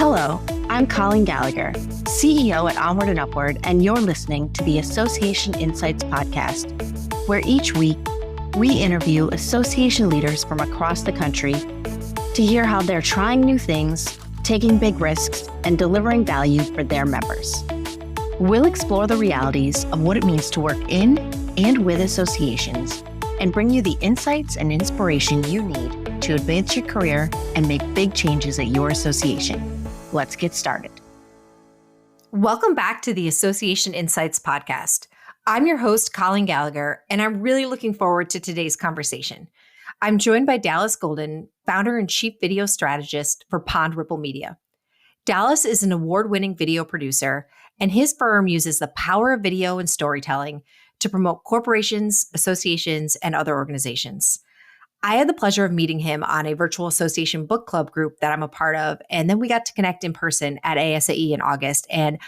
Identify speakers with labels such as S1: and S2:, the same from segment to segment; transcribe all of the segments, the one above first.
S1: Hello, I'm Colleen Gallagher, CEO at Onward and Upward, and you're listening to the Association Insights podcast, where each week we interview association leaders from across the country to hear how they're trying new things, taking big risks, and delivering value for their members. We'll explore the realities of what it means to work in and with associations and bring you the insights and inspiration you need to advance your career and make big changes at your association. Let's get started.
S2: Welcome back to the Association Insights podcast. I'm your host, Colleen Gallagher, and I'm really looking forward to today's conversation. I'm joined by Dallas Golden, founder and chief video strategist for Pond Ripple Media. Dallas is an award-winning video producer, and his firm uses the power of video and storytelling to promote corporations, associations, and other organizations. I had the pleasure of meeting him on a virtual association book club group that I'm a part of, and then we got to connect in person at ASAE in August. And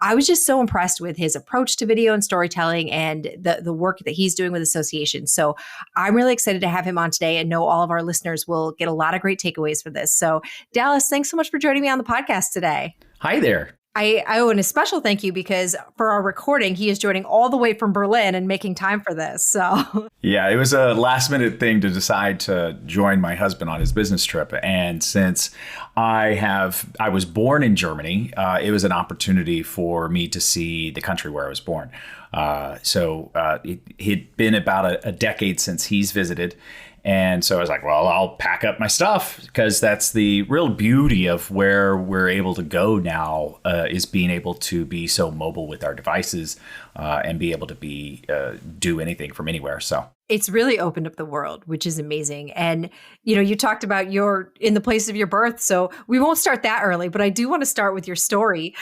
S2: I was just so impressed with his approach to video and storytelling and the work that he's doing with associations. So I'm really excited to have him on today and know all of our listeners will get a lot of great takeaways for this. So Dallas, thanks so much for joining me on the podcast today.
S3: Hi there.
S2: I owe a special thank you because for our recording, he is joining all the way from Berlin and making time for this. So
S3: yeah, it was a last minute thing to decide to join my husband on his business trip. And since I was born in Germany, it was an opportunity for me to see the country where I was born. It had been about a decade since he's visited. And so I was like, well, I'll pack up my stuff because that's the real beauty of where we're able to go now is being able to be so mobile with our devices and be able to do anything from anywhere. So
S2: it's really opened up the world, which is amazing. And, you talked about you're in the place of your birth, so we won't start that early, but I do want to start with your story.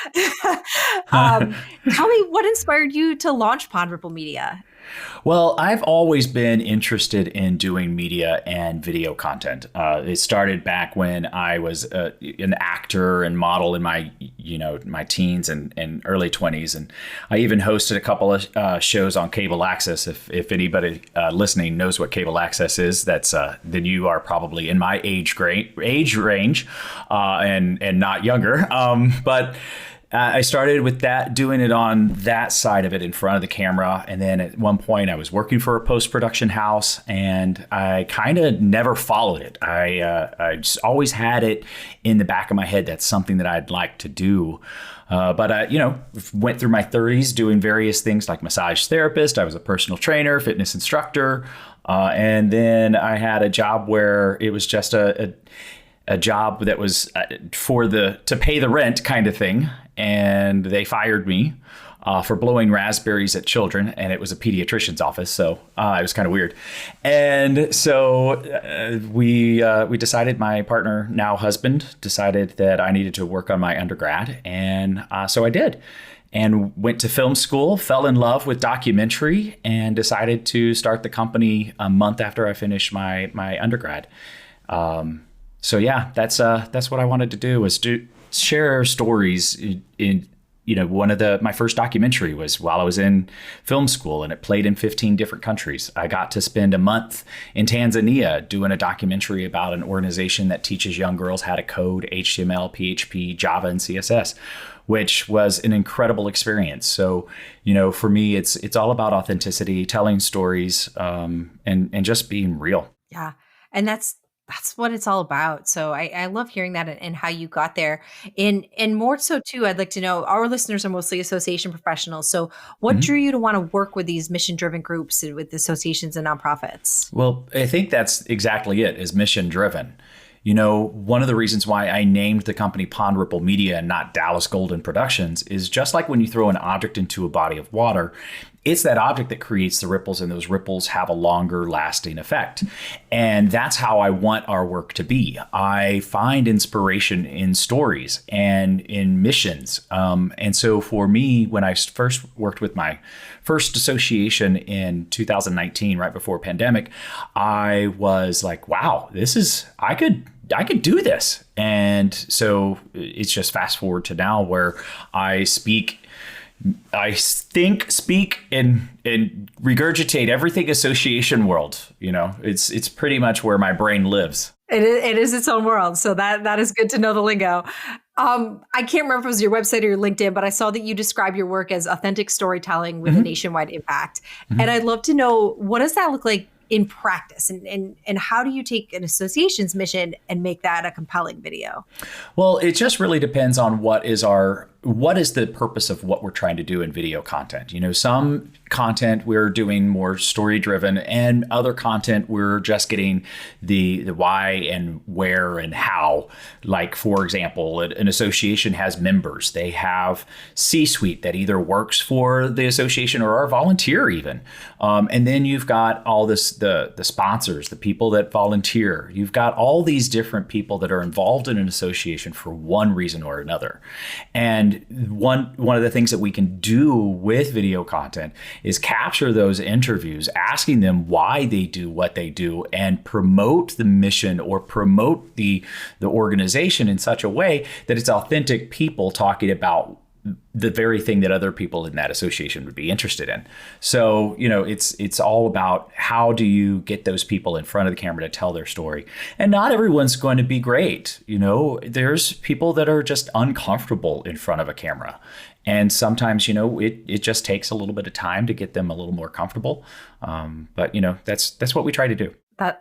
S2: Tell me what inspired you to launch Pond Ripple Media?
S3: Well, I've always been interested in doing media and video content. It started back when I was an actor and model in my teens and early 20s. And I even hosted a couple of shows on cable access. If anybody listening knows what cable access is, then you are probably in my age range and not younger. But I started with that, doing it on that side of it in front of the camera. And then at one point I was working for a post-production house and I kind of never followed it. I just always had it in the back of my head. That's something that I'd like to do. But I went through my 30s doing various things like massage therapist. I was a personal trainer, fitness instructor. And then I had a job where it was just a job that was to pay the rent kind of thing. And they fired me for blowing raspberries at children. And it was a pediatrician's office. So it was kind of weird. And so we decided, my partner, now husband, decided that I needed to work on my undergrad. And so I did. And went to film school, fell in love with documentary, and decided to start the company a month after I finished my undergrad. So yeah, that's what I wanted to do, was to share stories. In my first documentary was while I was in film school, and it played in 15 different countries. I got to spend a month in Tanzania doing a documentary about an organization that teaches young girls how to code HTML, PHP, Java, and CSS, which was an incredible experience. So, for me, it's all about authenticity, telling stories, and just being real.
S2: Yeah, and that's what it's all about. So I love hearing that and how you got there. And more so too, I'd like to know, our listeners are mostly association professionals. So what drew you to want to work with these mission-driven groups and with associations and nonprofits?
S3: Well, I think that's exactly it, is mission-driven. One of the reasons why I named the company Pond Ripple Media and not Dallas Golden Productions is just like when you throw an object into a body of water, it's that object that creates the ripples, and those ripples have a longer lasting effect. And that's how I want our work to be. I find inspiration in stories and in missions. And so for me, when I first worked with my first association in 2019, right before pandemic, I was like, wow, I could do this. And so it's just fast forward to now where I think, speak, and regurgitate everything association world. It's pretty much where my brain lives.
S2: It is its own world. So that is good to know the lingo. I can't remember if it was your website or your LinkedIn, but I saw that you describe your work as authentic storytelling with a nationwide impact. And I'd love to know, what does that look like in practice? And how do you take an association's mission and make that a compelling video?
S3: Well, it just really depends on what is the purpose of what we're trying to do in video content. Some content we're doing more story driven, and other content we're just getting the why and where and how. Like, for example, an association has members. They have C-suite that either works for the association or are volunteer even. And then you've got all the sponsors, the people that volunteer. You've got all these different people that are involved in an association for one reason or another. And one of the things that we can do with video content is capture those interviews, asking them why they do what they do, and promote the mission or promote the organization in such a way that it's authentic people talking about the very thing that other people in that association would be interested in. So, it's all about how do you get those people in front of the camera to tell their story. And not everyone's going to be great. There's people that are just uncomfortable in front of a camera. And sometimes, it just takes a little bit of time to get them a little more comfortable. But that's what we try to do.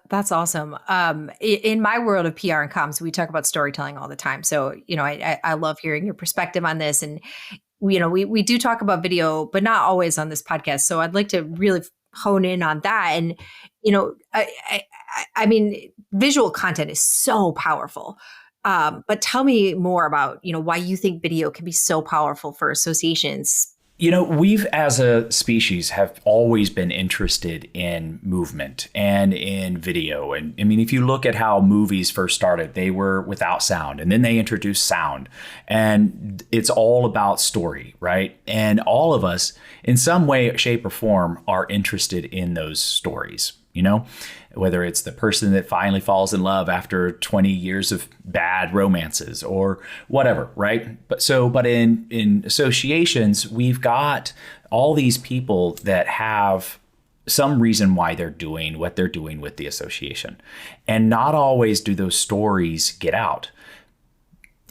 S2: That's awesome. In my world of PR and comms, we talk about storytelling all the time. So, I love hearing your perspective on this. And, we do talk about video, but not always on this podcast. So I'd like to really hone in on that. And, I mean, visual content is so powerful. But tell me more about, why you think video can be so powerful for associations.
S3: We've as a species have always been interested in movement and in video. And I mean, if you look at how movies first started, they were without sound, and then they introduced sound, and it's all about story, right? And all of us in some way, shape or form are interested in those stories, whether it's the person that finally falls in love after 20 years of bad romances or whatever, right? But in associations, we've got all these people that have some reason why they're doing what they're doing with the association. And not always do those stories get out.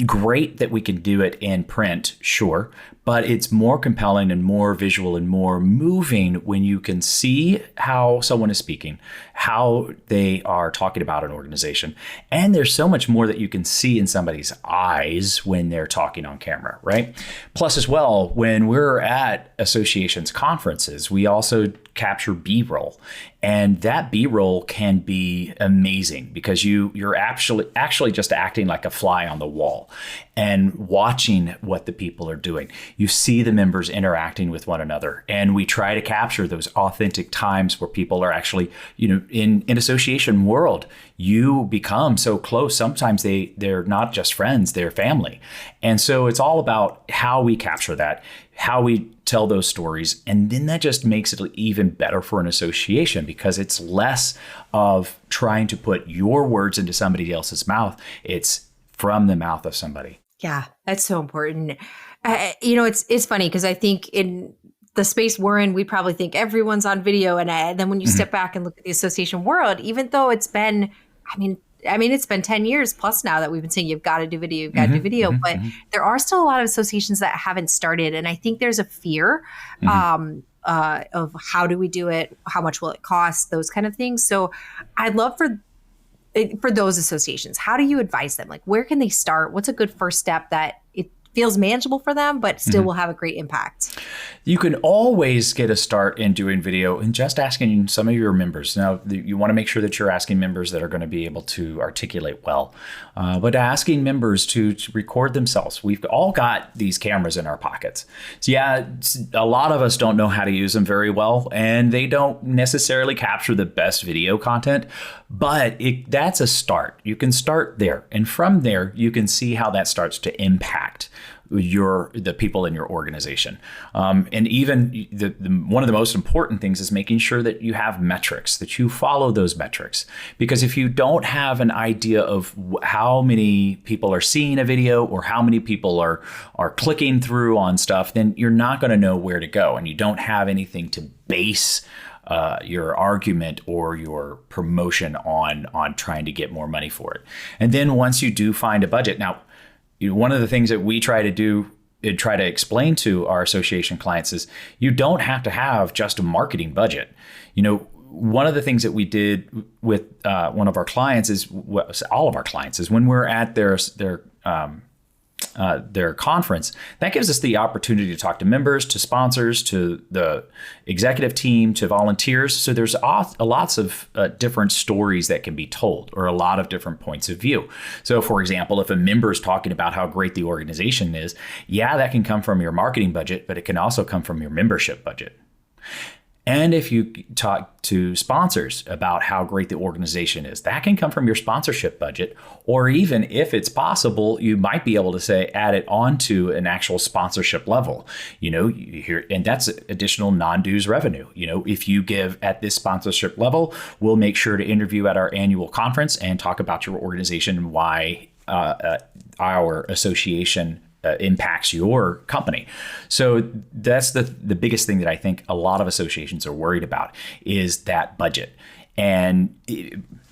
S3: Great that we can do it in print, sure, but it's more compelling and more visual and more moving when you can see how someone is speaking, how they are talking about an organization. And there's so much more that you can see in somebody's eyes when they're talking on camera, right? Plus, as well, when we're at associations conferences, we also capture B-roll. And that B-roll can be amazing because you're actually just acting like a fly on the wall and watching what the people are doing. You see the members interacting with one another. And we try to capture those authentic times where people are actually, in association world, you become so close. Sometimes they're not just friends, they're family. And so it's all about how we capture that, how we tell those stories. And then that just makes it even better for an association because it's less of trying to put your words into somebody else's mouth. It's from the mouth of somebody.
S2: Yeah, that's so important. It's funny because I think in the space we're in, we probably think everyone's on video. And then when you step back and look at the association world, even though it's been, it's been 10 years plus now that we've been saying you've got to do video, you've got to do video, but there are still a lot of associations that haven't started. And I think there's a fear of how do we do it? How much will it cost? Those kind of things. So I'd love for those associations, how do you advise them? Like, where can they start? What's a good first step that it feels manageable for them, but still will have a great impact?
S3: You can always get a start in doing video and just asking some of your members. Now, you want to make sure that you're asking members that are going to be able to articulate well, but asking members to record themselves. We've all got these cameras in our pockets. So yeah, a lot of us don't know how to use them very well, and they don't necessarily capture the best video content, but that's a start. You can start there. And from there, you can see how that starts to impact the people in your organization. And even one of the most important things is making sure that you have metrics, that you follow those metrics. Because if you don't have an idea of how many people are seeing a video or how many people are clicking through on stuff, then you're not going to know where to go. And you don't have anything to base your argument or your promotion on trying to get more money for it. And then once you do find a budget, now, one of the things that we try to do and try to explain to our association clients is you don't have to have just a marketing budget. One of the things that we did with one of our clients is all of our clients is when we're at their conference, that gives us the opportunity to talk to members, to sponsors, to the executive team, to volunteers. So there's lots of different stories that can be told, or a lot of different points of view. So for example, if a member is talking about how great the organization is, that can come from your marketing budget, but it can also come from your membership budget. And if you talk to sponsors about how great the organization is, that can come from your sponsorship budget. Or even if it's possible, you might be able to say, add it onto an actual sponsorship level, and that's additional non-dues revenue. If you give at this sponsorship level, we'll make sure to interview at our annual conference and talk about your organization and why our association impacts your company. So that's the biggest thing that I think a lot of associations are worried about is that budget. And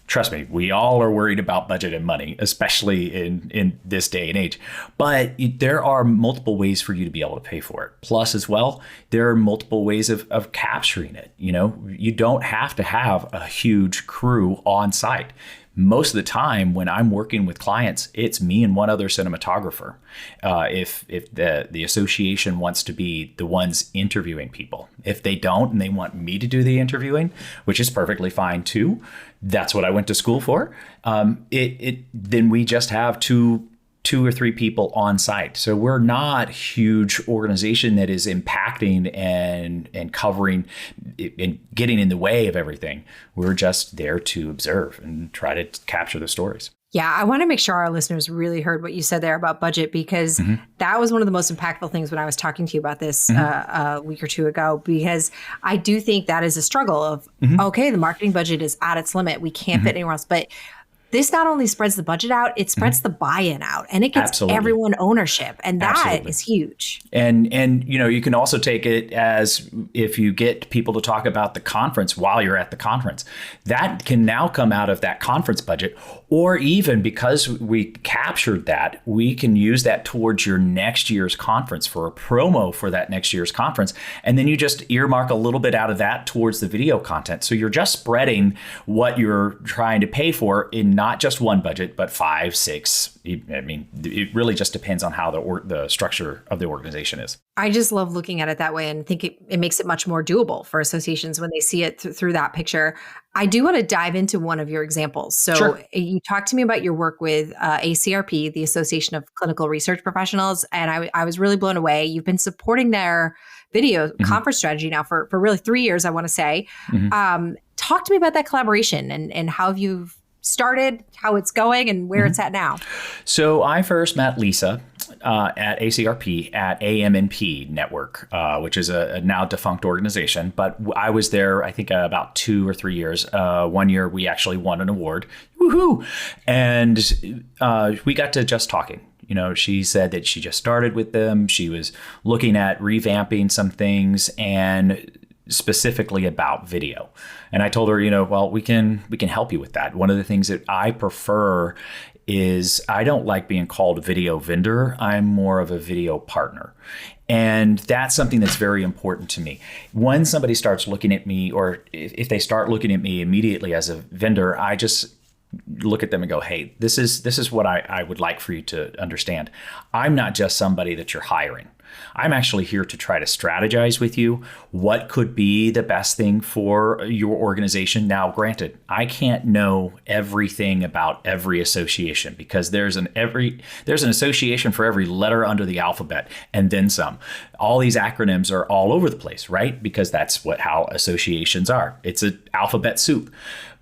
S3: trust me, we all are worried about budget and money, especially in this day and age. But there are multiple ways for you to be able to pay for it. Plus, as well, there are multiple ways of capturing it. You don't have to have a huge crew on site. Most of the time when I'm working with clients, it's me and one other cinematographer. If the association wants to be the ones interviewing people. If they don't and they want me to do the interviewing, which is perfectly fine too, that's what I went to school for. Then we just have two or three people on site. So we're not a huge organization that is impacting and covering and getting in the way of everything. We're just there to observe and try to capture the stories.
S2: Yeah, I want to make sure our listeners really heard what you said there about budget, because that was one of the most impactful things when I was talking to you about this a week or two ago, because I do think that is a struggle of, okay, the marketing budget is at its limit. We can't fit anywhere else. But this not only spreads the budget out, it spreads the buy-in out, and it gets everyone ownership. And that is huge.
S3: And you can also take it as if you get people to talk about the conference while you're at the conference, that can now come out of that conference budget. Or even because we captured that, we can use that towards your next year's conference for a promo for that next year's conference. And then you just earmark a little bit out of that towards the video content. So you're just spreading what you're trying to pay for in not just one budget, but 5, 6. I mean, it really just depends on how the structure of the organization is.
S2: I just love looking at it that way, and think it makes it much more doable for associations when they see it through that picture. I do want to dive into one of your examples. So you talked to me about your work with ACRP, the Association of Clinical Research Professionals, and I was really blown away. You've been supporting their video conference strategy now for really 3 years, I want to say. Talk to me about that collaboration and how you've started, how it's going, and where it's at now.
S3: So I first met Lisa at ACRP at AMNP Network, which is a now defunct organization. But I was there, I think, about 2 or 3 years. 1 year, we actually won an award. Woohoo! And we got to just talking. She said that she just started with them. She was looking at revamping some things and specifically about video. And I told her, well, we can help you with that. One of the things that I prefer is I don't like being called a video vendor. I'm more of a video partner. And that's something that's very important to me. When somebody starts looking at me, or if they start looking at me immediately as a vendor, I just look at them and go, hey, this is what I would like for you to understand. I'm not just somebody that you're hiring. I'm actually here to try to strategize with you what could be the best thing for your organization. Now, granted, I can't know everything about every association, because there's an association for every letter under the alphabet and then some. All these acronyms are all over the place, right? Because that's how associations are. It's an alphabet soup.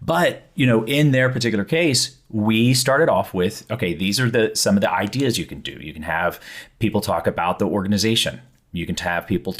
S3: But, in their particular case, we started off with, okay, these are some of the ideas you can do. You can have people talk about the organization. You can have people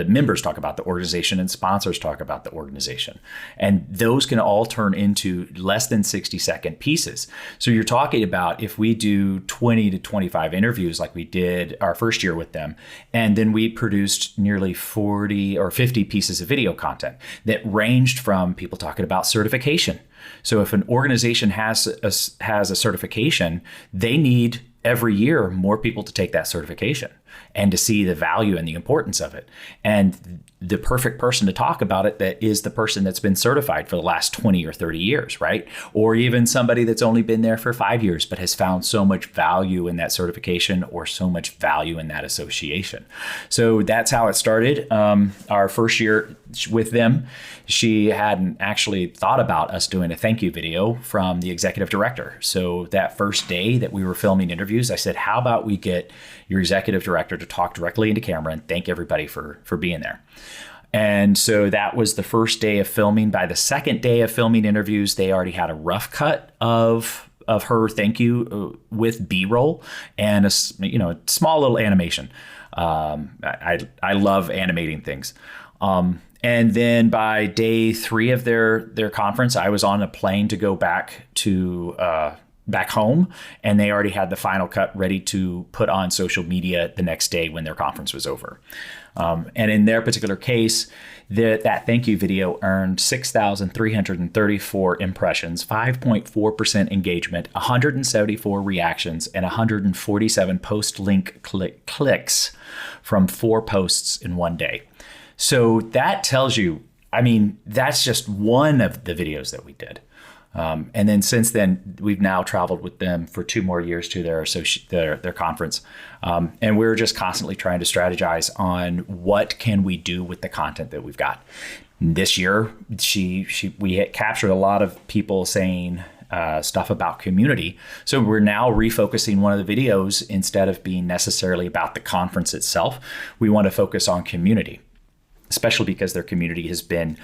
S3: members talk about the organization, and sponsors talk about the organization. And those can all turn into less than 60-second pieces. So you're talking about if we do 20 to 25 interviews like we did our first year with them, and then we produced nearly 40 or 50 pieces of video content that ranged from people talking about certification. So if an organization has a certification, they need every year more people to take that certification and to see the value and the importance of it. And the perfect person to talk about it that is the person that's been certified for the last 20 or 30 years, right? Or even somebody that's only been there for 5 years, but has found so much value in that certification or so much value in that association. So that's how it started. Our first year with them, she hadn't actually thought about us doing a thank you video from the executive director. So that first day that we were filming interviews, I said, how about we get your executive director to talk directly into camera and thank everybody for being there. And so that was the first day of filming. By the second day of filming interviews, they already had a rough cut of her thank you with B-roll and a small little animation. I love animating things. And then by day 3 of their conference, I was on a plane to go back home, and they already had the final cut ready to put on social media the next day when their conference was over. And in their particular case, that thank you video earned 6,334 impressions, 5.4% engagement, 174 reactions, and 147 post-link clicks from 4 posts in one day. So that tells you, that's just one of the videos that we did. And then since then, we've now traveled with them for 2 more years to their conference. And we're just constantly trying to strategize on what can we do with the content that we've got. This year, we had captured a lot of people saying stuff about community. So we're now refocusing one of the videos. Instead of being necessarily about the conference itself, we want to focus on community, especially because their community has been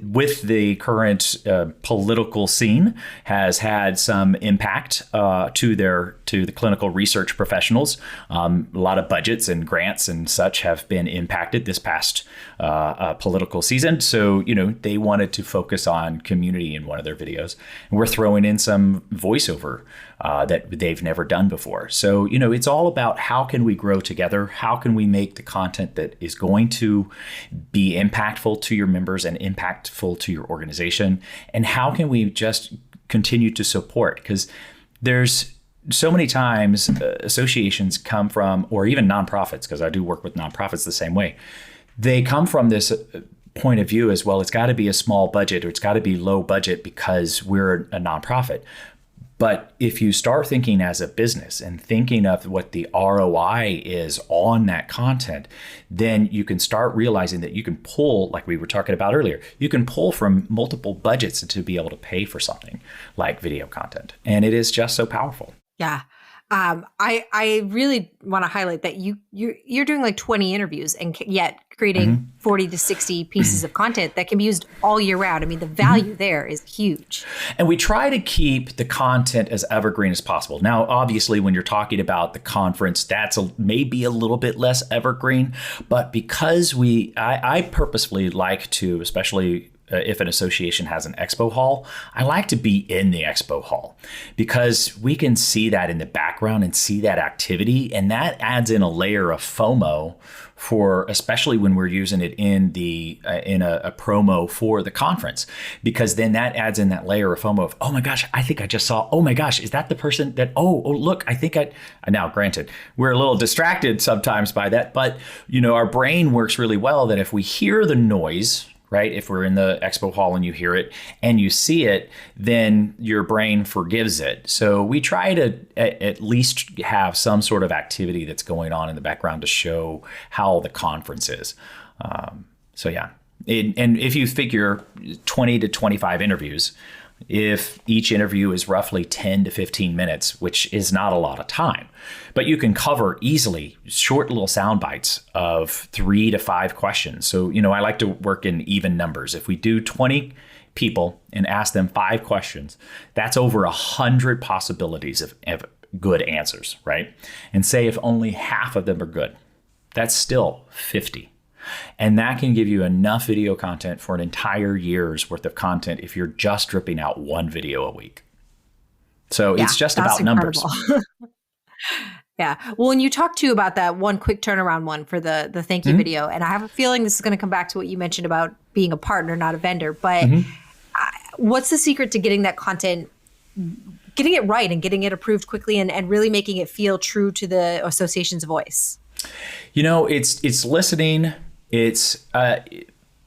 S3: with the current political scene, has had some impact to the clinical research professionals. A lot of budgets and grants and such have been impacted this past political season. So, they wanted to focus on community in one of their videos. And we're throwing in some voiceover that they've never done before. So, it's all about how can we grow together? How can we make the content that is going to be impactful to your members and impactful to your organization? And how can we just continue to support? Because there's so many times associations come from, or even nonprofits, because I do work with nonprofits the same way. They come from this point of view as well. It's got to be a small budget, or it's got to be low budget because we're a nonprofit. But if you start thinking as a business and thinking of what the ROI is on that content, then you can start realizing that you can pull, like we were talking about earlier, you can pull from multiple budgets to be able to pay for something like video content. And it is just so powerful.
S2: Yeah. I really want to highlight that you're doing like 20 interviews and yet creating 40 to 60 pieces of content that can be used all year round. The value there is huge.
S3: And we try to keep the content as evergreen as possible. Now, obviously, when you're talking about the conference, that's maybe a little bit less evergreen. But because I purposefully like to, especially if an association has an expo hall, I like to be in the expo hall because we can see that in the background and see that activity. And that adds in a layer of FOMO for, especially when we're using it in a promo for the conference, because then that adds in that layer of FOMO of, oh my gosh, I think I just saw, oh my gosh, is that the person that, oh look, I think now granted, we're a little distracted sometimes by that, but our brain works really well that if we hear the noise, right? If we're in the expo hall and you hear it and you see it, then your brain forgives it. So we try to at least have some sort of activity that's going on in the background to show how the conference is. So yeah. And if you figure 20 to 25 interviews, if each interview is roughly 10 to 15 minutes, which is not a lot of time, but you can cover easily short little sound bites of 3 to 5 questions. So, I like to work in even numbers. If we do 20 people and ask them 5 questions, that's over 100 possibilities of good answers, right? And say if only half of them are good, that's still 50. And that can give you enough video content for an entire year's worth of content if you're just dripping out 1 video a week. So it's just about numbers.
S2: Yeah. Well, when you talk too about that one quick turnaround one for the thank you video, and I have a feeling this is going to come back to what you mentioned about being a partner, not a vendor, but what's the secret to getting that content getting it right and getting it approved quickly and really making it feel true to the association's voice?
S3: It's listening. It's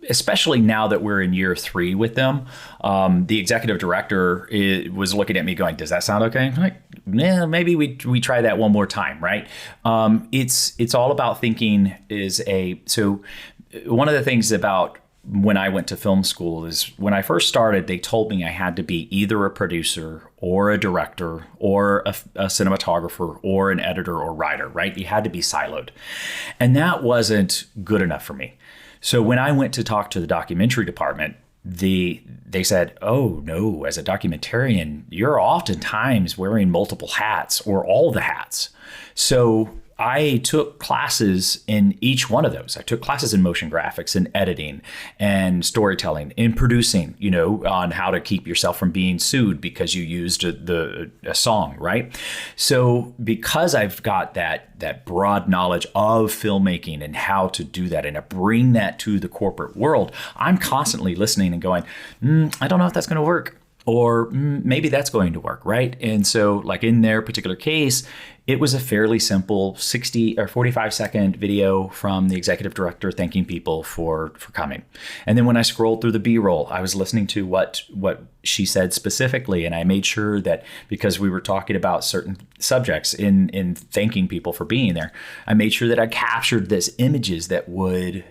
S3: especially now that we're in year 3 with them. The executive director was looking at me going, "Does that sound okay?" I'm like, "Yeah, maybe we try that one more time." Right. It's all about thinking so one of the things about when I went to film school is when I first started, they told me I had to be either a producer or a director or a cinematographer or an editor or writer, right? You had to be siloed. And that wasn't good enough for me. So when I went to talk to the documentary department, they said, "Oh no, as a documentarian, you're oftentimes wearing multiple hats or all the hats." So I took classes in each one of those. I took classes in motion graphics and editing and storytelling and producing, on how to keep yourself from being sued because you used a song, right? So because I've got that broad knowledge of filmmaking and how to do that and to bring that to the corporate world, I'm constantly listening and going, I don't know if that's going to work. Or maybe that's going to work, right? And so like in their particular case, it was a fairly simple 60 or 45-second video from the executive director thanking people for coming. And then when I scrolled through the B-roll, I was listening to what she said specifically. And I made sure that because we were talking about certain subjects in thanking people for being there, I made sure that I captured this images that would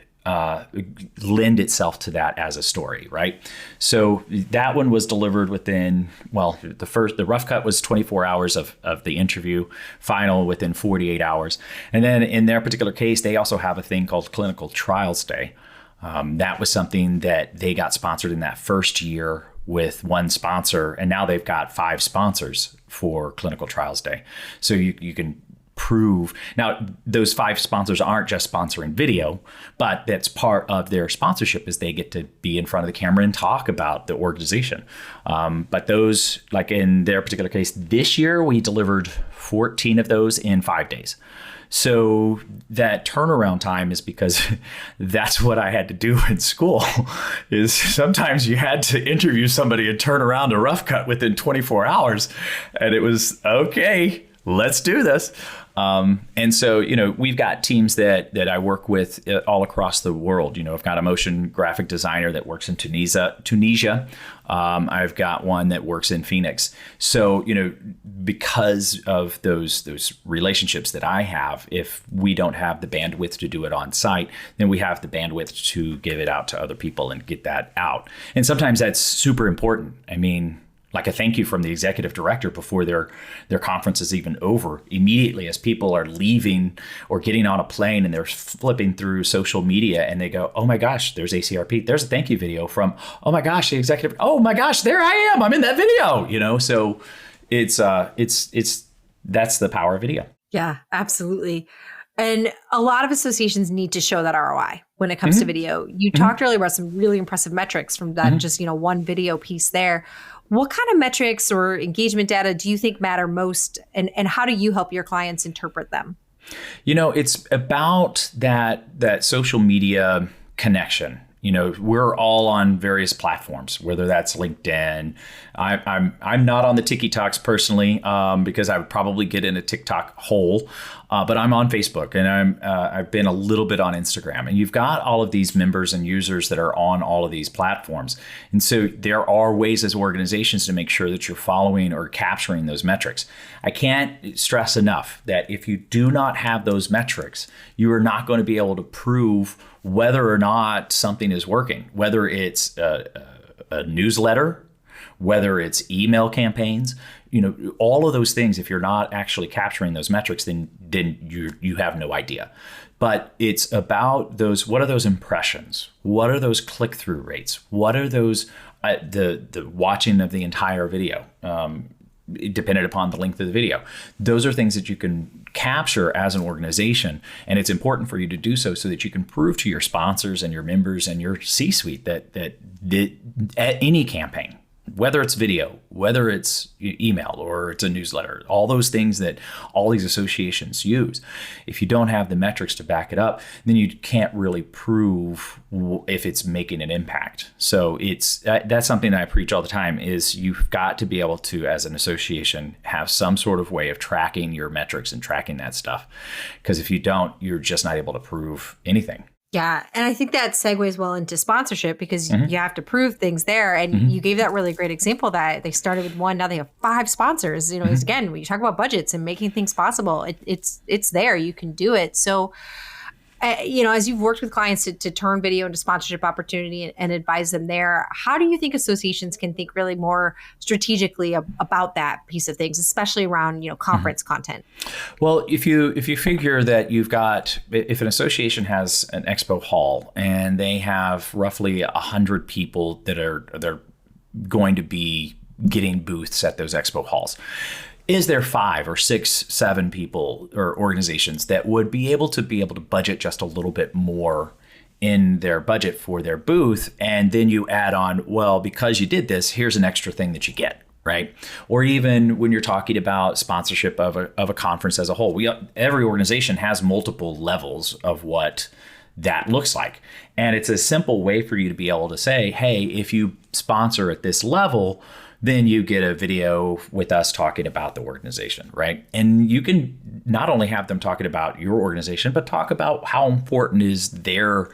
S3: lend itself to that as a story, right? So that one was delivered within, the rough cut was 24 hours of the interview, final within 48 hours. And then in their particular case, they also have a thing called Clinical Trials Day. That was something that they got sponsored in that first year with one sponsor, and now they've got 5 sponsors for Clinical Trials Day. So you can prove. Now, those 5 sponsors aren't just sponsoring video, but that's part of their sponsorship is they get to be in front of the camera and talk about the organization. But those, like in their particular case, this year, we delivered 14 of those in 5 days. So that turnaround time is because that's what I had to do in school is sometimes you had to interview somebody and turn around a rough cut within 24 hours. And it was, okay, let's do this. And so, we've got teams that I work with all across the world. I've got a motion graphic designer that works in Tunisia. I've got one that works in Phoenix. So, because of those relationships that I have, if we don't have the bandwidth to do it on site, then we have the bandwidth to give it out to other people and get that out. And sometimes that's super important. I mean, like a thank you from the executive director before their conference is even over. Immediately as people are leaving or getting on a plane and they're flipping through social media and they go, "Oh my gosh, there's ACRP. There's a thank you video from, oh my gosh, the executive. Oh my gosh, there I am. I'm in that video." So it's that's the power of video.
S2: Yeah, absolutely. And a lot of associations need to show that ROI when it comes to video. You talked earlier about some really impressive metrics from that, just, one video piece there. What kind of metrics or engagement data do you think matter most? And how do you help your clients interpret them?
S3: It's about that social media connection. We're all on various platforms, whether that's LinkedIn. I'm not on the TikToks personally because I would probably get in a TikTok hole, but I'm on Facebook and I've been a little bit on Instagram. And you've got all of these members and users that are on all of these platforms. And so there are ways as organizations to make sure that you're following or capturing those metrics. I can't stress enough that if you do not have those metrics, you are not going to be able to prove whether or not something is working, whether it's a newsletter, whether it's email campaigns, all of those things. If you're not actually capturing those metrics, then you have no idea. But it's about those. What are those impressions? What are those click-through rates? What are those the watching of the entire video? Dependent upon the length of the video. Those are things that you can capture as an organization. And it's important for you to do so that you can prove to your sponsors and your members and your C-suite that any campaign whether it's video, whether it's email or it's a newsletter, all those things that all these associations use. If you don't have the metrics to back it up, then you can't really prove if it's making an impact. So that's something that I preach all the time is you've got to be able to, as an association, have some sort of way of tracking your metrics and tracking that stuff. Because if you don't, you're just not able to prove anything.
S2: Yeah. And I think that segues well into sponsorship because you have to prove things there. And you gave that really great example that they started with one, now they have 5 sponsors. You know, again, when you talk about budgets and making things possible, it's there. You can do it. So, you know, as you've worked with clients to turn video into sponsorship opportunity and advise them there, how do you think associations can think really more strategically about that piece of things, especially around, you know, conference content?
S3: Well, if you figure that if an association has an expo hall and they have roughly 100 people they're going to be getting booths at those expo halls, is there 5 or 6, 7 people or organizations that would be able to budget just a little bit more in their budget for their booth? And then you add on, well, because you did this, here's an extra thing that you get, right? Or even when you're talking about sponsorship of a conference as a whole, every organization has multiple levels of what that looks like. And it's a simple way for you to be able to say, hey, if you sponsor at this level, then you get a video with us talking about the organization, right? And you can not only have them talking about your organization, but talk about how important is their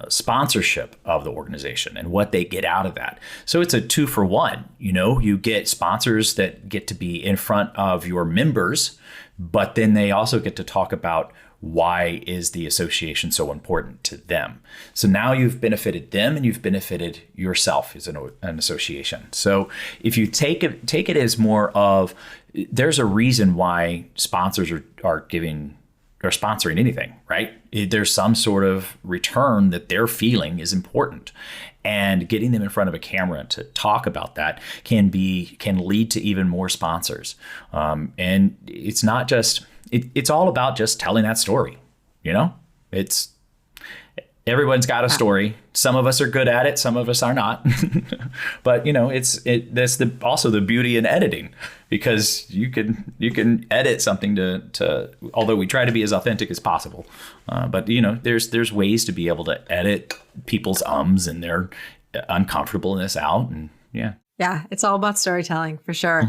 S3: sponsorship of the organization and what they get out of that. So it's a 2-for-1. You know, you get sponsors that get to be in front of your members, but then they also get to talk about why is the association so important to them. So now you've benefited them and you've benefited yourself as an association. So if you take it as more of, there's a reason why sponsors are sponsoring anything, right? There's some sort of return that they're feeling is important. And getting them in front of a camera to talk about that can lead to even more sponsors. And it's not just, it's all about just telling that story. You know, everyone's got a story. Some of us are good at it. Some of us are not. But you know, that's also the beauty in editing, because you can edit something to although we try to be as authentic as possible. But you know, there's ways to be able to edit people's ums and their uncomfortableness out. And yeah,
S2: it's all about storytelling for sure.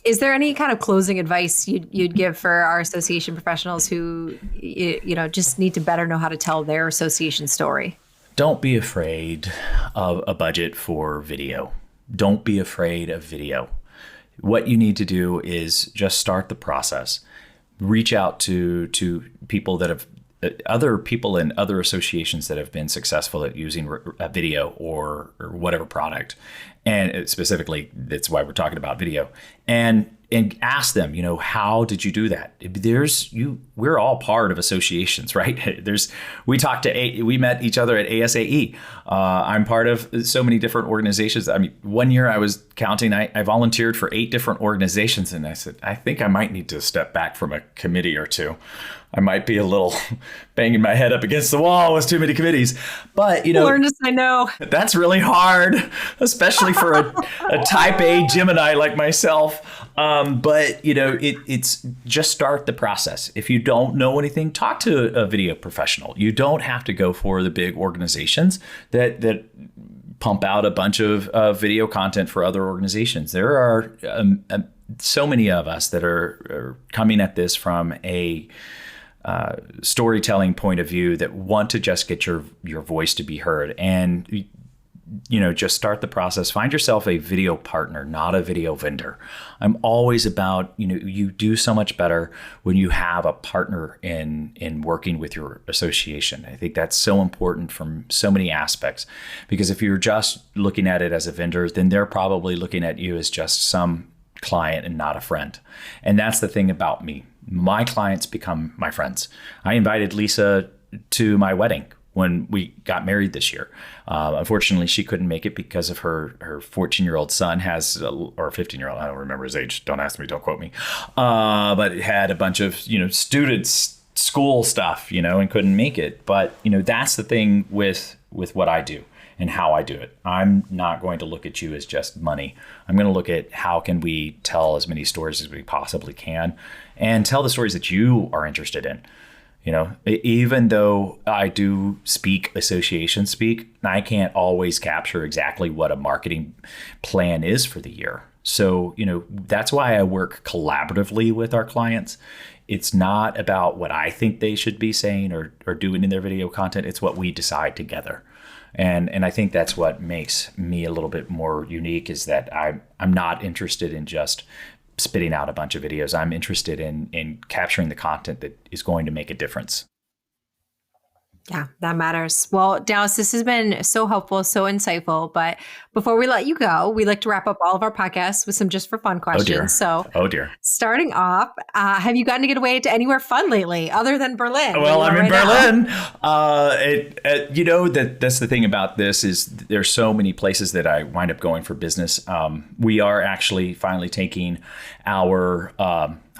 S2: Is there any kind of closing advice you'd give for our association professionals who, you know, just need to better know how to tell their association story?
S3: Don't be afraid of a budget for video. Don't be afraid of video. What you need to do is just start the process. Reach out to people that have other people in other associations that have been successful at using a video or whatever product. And specifically, that's why we're talking about video. And ask them, you know, how did you do that? We're all part of associations, right? We met each other at ASAE. I'm part of so many different organizations. I mean, one year I was counting, I volunteered for 8 different organizations. And I said, I think I might need to step back from a committee or two. I might be a little banging my head up against the wall with too many committees. But, you know,
S2: learn to say no.
S3: That's really hard, especially for a type A Gemini like myself. But, you know, it's just start the process. If you don't know anything, talk to a video professional. You don't have to go for the big organizations that pump out a bunch of video content for other organizations. There are so many of us that are coming at this from a storytelling point of view that want to just get your voice to be heard. And, you know, just start the process. Find yourself a video partner, not a video vendor. I'm always about, you know, you do so much better when you have a partner in working with your association. I think that's so important from so many aspects, because if you're just looking at it as a vendor, then they're probably looking at you as just some client and not a friend. And that's the thing about me. My clients become my friends. I invited Lisa to my wedding when we got married this year. Unfortunately, she couldn't make it because of her 14-year-old son or 15-year-old, I don't remember his age. Don't ask me, don't quote me. But it had a bunch of, you know, students, school stuff, you know, and couldn't make it. But, you know, that's the thing with what I do. and how I do it. I'm not going to look at you as just money. I'm going to look at how can we tell as many stories as we possibly can and tell the stories that you are interested in. You know, even though I do speak association speak, I can't always capture exactly what a marketing plan is for the year. So, you know, that's why I work collaboratively with our clients. It's not about what I think they should be saying or doing in their video content. It's what we decide together. And I think that's what makes me a little bit more unique, is that I'm not interested in just spitting out a bunch of videos. I'm interested in capturing the content that is going to make a difference.
S2: Yeah, that matters. Well, Dallas, this has been so helpful, so insightful. But before we let you go, we like to wrap up all of our podcasts with some just for fun questions.
S3: Oh dear.
S2: Starting off, have you gotten to get away to anywhere fun lately other than Berlin?
S3: Well, I'm in Berlin. You know, that's the thing about this is there's so many places that I wind up going for business. We are actually finally taking our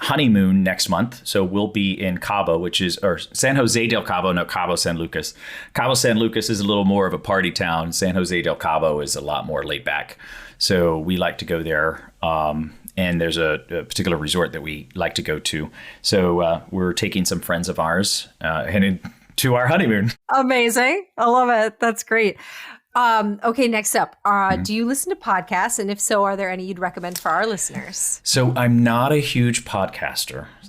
S3: honeymoon next month. So we'll be in Cabo, or San Jose del Cabo, no, Cabo San Lucas. Cabo San Lucas is a little more of a party town. San Jose del Cabo is a lot more laid back. So we like to go there. And there's a particular resort that we like to go to. So we're taking some friends of ours headed to our honeymoon.
S2: Amazing. I love it. That's great. Okay, next up, do you listen to podcasts? And if so, are there any you'd recommend for our listeners?
S3: So I'm not a huge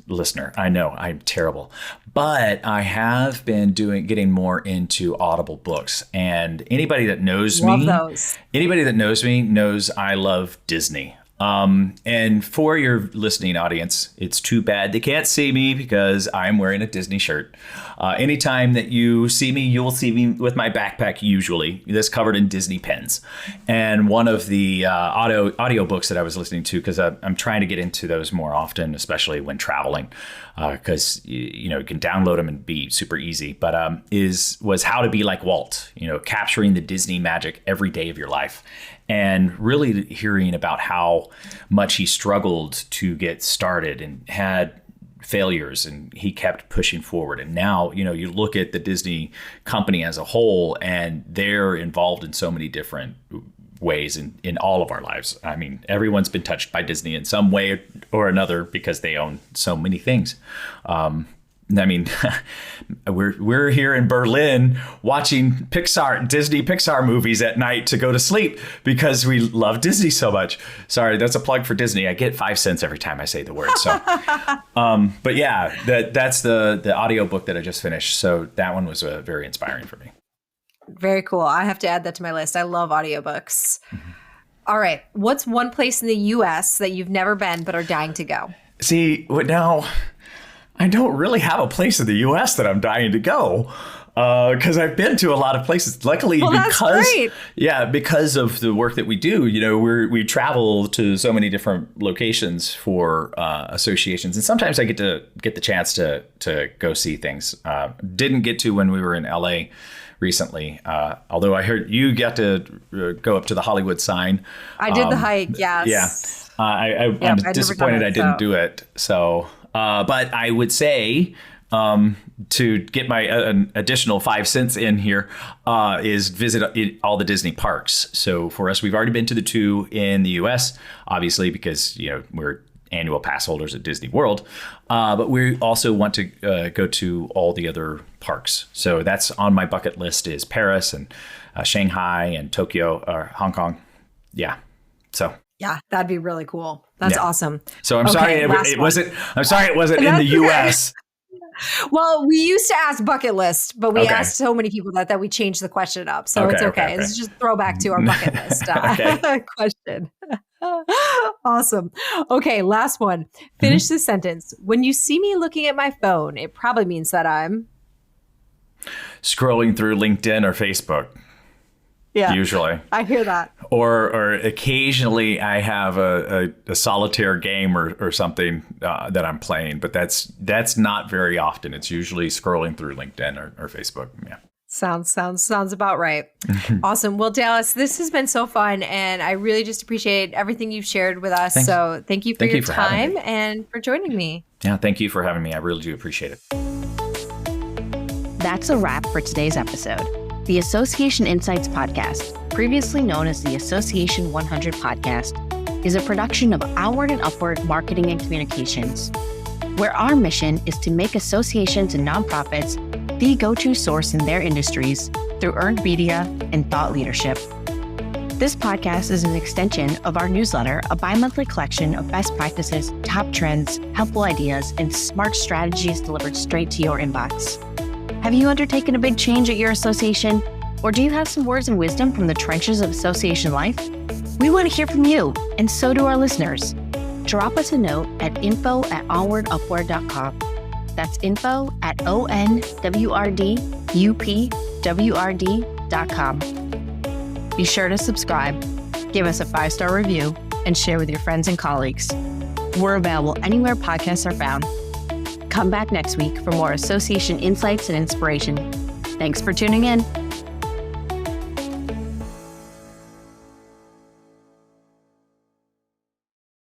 S3: listener. I know I'm terrible, but I have been getting more into Audible books. And anybody that knows me knows I love Disney. And for your listening audience, it's too bad they can't see me because I'm wearing a Disney shirt. Anytime that you see me, you'll see me with my backpack, usually that's covered in Disney pens. And one of the audio books that I was listening to, because I'm trying to get into those more often, especially when traveling, because you can download them and be super easy. But was How to Be Like Walt, capturing the Disney magic every day of your life. And really hearing about how much he struggled to get started and had failures, and he kept pushing forward. And now, you look at the Disney company as a whole, and they're involved in so many different ways in all of our lives. I mean, everyone's been touched by Disney in some way or another because they own so many things. I mean, we're here in Berlin watching Disney Pixar movies at night to go to sleep because we love Disney so much. Sorry, that's a plug for Disney. I get 5 cents every time I say the word. So, but yeah, that's the audiobook that I just finished. So that one was very inspiring for me.
S2: Very cool. I have to add that to my list. I love audiobooks. Mm-hmm. All right. What's one place in the U.S. that you've never been but are dying to go? See,
S3: now I don't really have a place in the U.S. that I'm dying to go because I've been to a lot of places. Luckily, because of the work that we do, we travel to so many different locations for associations, and sometimes I get the chance to go see things. Didn't get to when we were in L.A. recently, although I heard you got to go up to the Hollywood sign. I
S2: did the hike. Yes.
S3: Yeah. I'm disappointed I didn't do it. So. But I would say to get my an additional 5 cents in here is visit all the Disney parks. So for us, we've already been to the 2 in the U.S., obviously, because we're annual pass holders at Disney World. But we also want to go to all the other parks. So that's on my bucket list is Paris and Shanghai and Tokyo or Hong Kong. Yeah. So.
S2: Yeah, that'd be really cool. That's awesome.
S3: So I'm sorry it wasn't in the US.
S2: Well, we used to ask bucket list, but we asked so many people that we changed the question up. So it's okay. This is just throwback to our bucket list question. Awesome. Okay, last one. Finish this sentence. When you see me looking at my phone, it probably means that I'm
S3: scrolling through LinkedIn or Facebook.
S2: Yeah,
S3: usually
S2: I hear that.
S3: Or occasionally I have a solitaire game or something that I'm playing, but that's not very often. It's usually scrolling through LinkedIn or Facebook. Yeah.
S2: Sounds about right. Awesome. Well, Dallas, this has been so fun, and I really just appreciate everything you've shared with us. Thanks. So thank you for your time and for joining me.
S3: Yeah, thank you for having me. I really do appreciate it.
S1: That's a wrap for today's episode. The Association Insights Podcast, previously known as the Association 100 Podcast, is a production of Onward and Upward Marketing and Communications, where our mission is to make associations and nonprofits the go-to source in their industries through earned media and thought leadership. This podcast is an extension of our newsletter, a bi-monthly collection of best practices, top trends, helpful ideas, and smart strategies delivered straight to your inbox. Have you undertaken a big change at your association? Or do you have some words and wisdom from the trenches of association life? We want to hear from you, and so do our listeners. Drop us a note at info@onwardupward.com. That's info@onwardupward.com. Be sure to subscribe, give us a 5-star review, and share with your friends and colleagues. We're available anywhere podcasts are found. Come back next week for more association insights and inspiration. Thanks for tuning in.